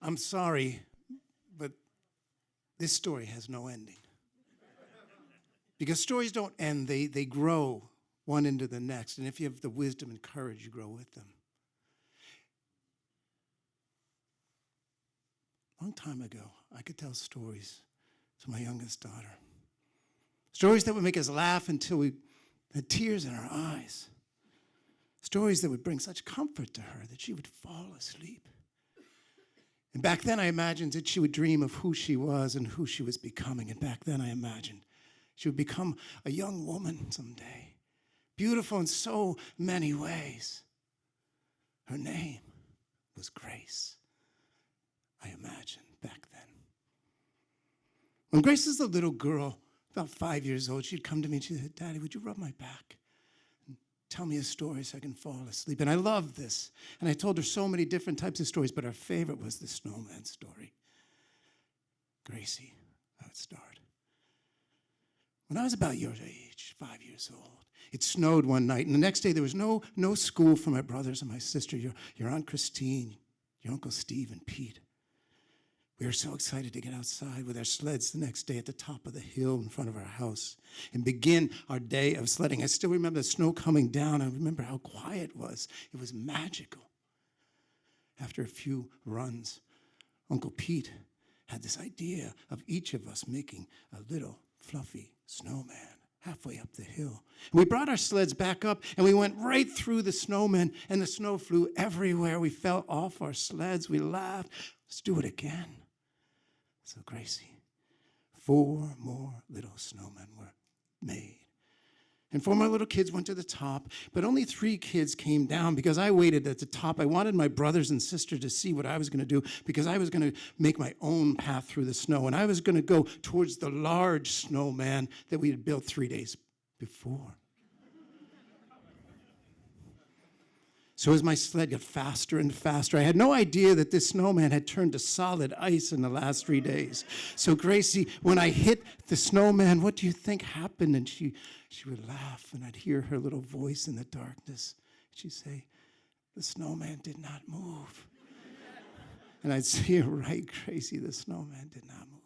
I'm sorry, but this story has no ending. Because stories don't end, they grow one into the next. And if you have the wisdom and courage, you grow with them. A long time ago, I could tell stories to my youngest daughter. Stories that would make us laugh until we had tears in our eyes. Stories that would bring such comfort to her that she would fall asleep. And back then I imagined that she would dream of who she was and who she was becoming. And back then I imagined she would become a young woman someday, beautiful in so many ways. Her name was Grace, I imagined back then. When Grace was a little girl, about 5 years old, she'd come to me and she said, "Daddy, would you rub my back and tell me a story so I can fall asleep?" And I loved this. And I told her so many different types of stories, but our favorite was the Snowman story. Gracie, I would start. When I was about your age, 5 years old, it snowed one night, and the next day there was no school for my brothers and my sister, your Aunt Christine, your Uncle Steve, and Pete. We were so excited to get outside with our sleds the next day at the top of the hill in front of our house and begin our day of sledding. I still remember the snow coming down. I remember how quiet it was. It was magical. After a few runs, Uncle Pete had this idea of each of us making a little fluffy snowman halfway up the hill. And we brought our sleds back up, and we went right through the snowman, and the snow flew everywhere. We fell off our sleds. We laughed. Let's do it again. So, Gracie, 4 more little snowmen were made. And 4 more little kids went to the top, but only 3 kids came down because I waited at the top. I wanted my brothers and sister to see what I was going to do because I was going to make my own path through the snow, and I was going to go towards the large snowman that we had built 3 days before. So as my sled got faster and faster, I had no idea that this snowman had turned to solid ice in the last 3 days. So Gracie, when I hit the snowman, what do you think happened? And she would laugh, and I'd hear her little voice in the darkness. She'd say, "The snowman did not move." And I'd say, "You're right, Gracie, the snowman did not move."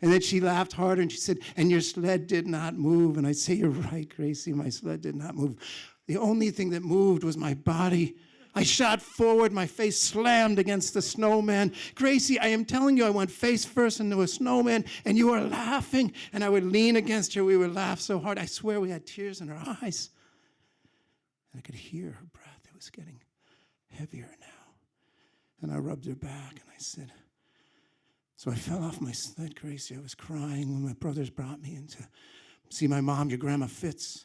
And then she laughed harder, and she said, "And your sled did not move." And I'd say, "You're right, Gracie, my sled did not move. The only thing that moved was my body. I shot forward, my face slammed against the snowman. Gracie, I am telling you, I went face first into a snowman, and you are laughing." And I would lean against her. We would laugh so hard. I swear we had tears in our eyes. And I could hear her breath. It was getting heavier now. And I rubbed her back, and I said, "So I fell off my sled, Gracie. I was crying when my brothers brought me in to see my mom, your Grandma Fitz.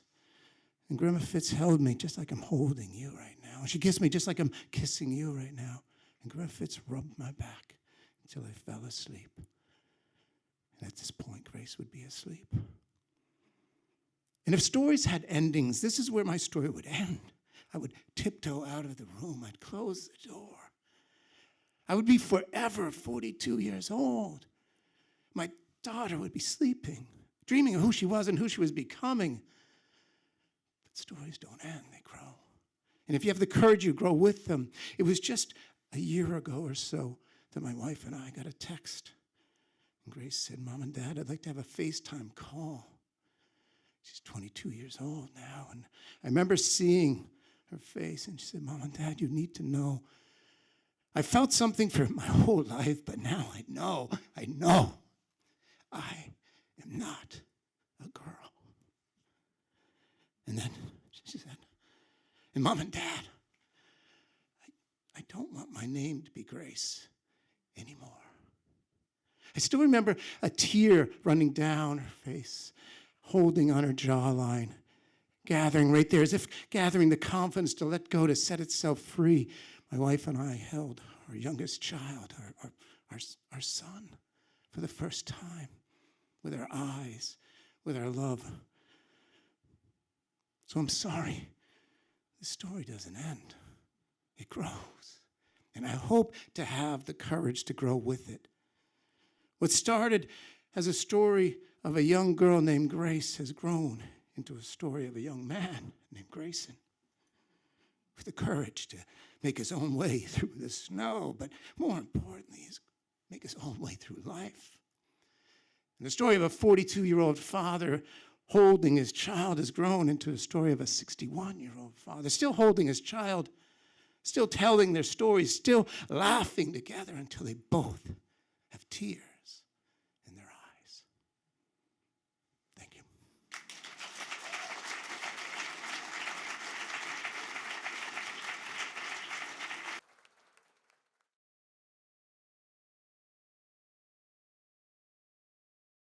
And Grandma Fitz held me just like I'm holding you right now. And she kissed me just like I'm kissing you right now. And Grandma Fitz rubbed my back until I fell asleep. And at this point, Grace would be asleep. And if stories had endings, this is where my story would end. I would tiptoe out of the room. I'd close the door. I would be forever 42 years old. My daughter would be sleeping, dreaming of who she was and who she was becoming. Stories don't end, they grow. And if you have the courage, you grow with them. It was just a year ago or so that my wife and I got a text. And Grace said, "Mom and Dad, I'd like to have a FaceTime call." She's 22 years old now. And I remember seeing her face, and she said, "Mom and Dad, you need to know. I felt something for my whole life, but now I know I am not a girl." And then she said, "And Mom and Dad, I don't want my name to be Grace anymore." I still remember a tear running down her face, holding on her jawline, gathering right there, as if gathering the confidence to let go, to set itself free. My wife and I held our youngest child, our son, for the first time, with our eyes, with our love. So I'm sorry, the story doesn't end. It grows. And I hope to have the courage to grow with it. What started as a story of a young girl named Grace has grown into a story of a young man named Grayson. with the courage to make his own way through the snow, but more importantly, make his own way through life. And the story of a 42-year-old father holding his child has grown into a story of a 61-year-old father, still holding his child, still telling their stories, still laughing together until they both have tears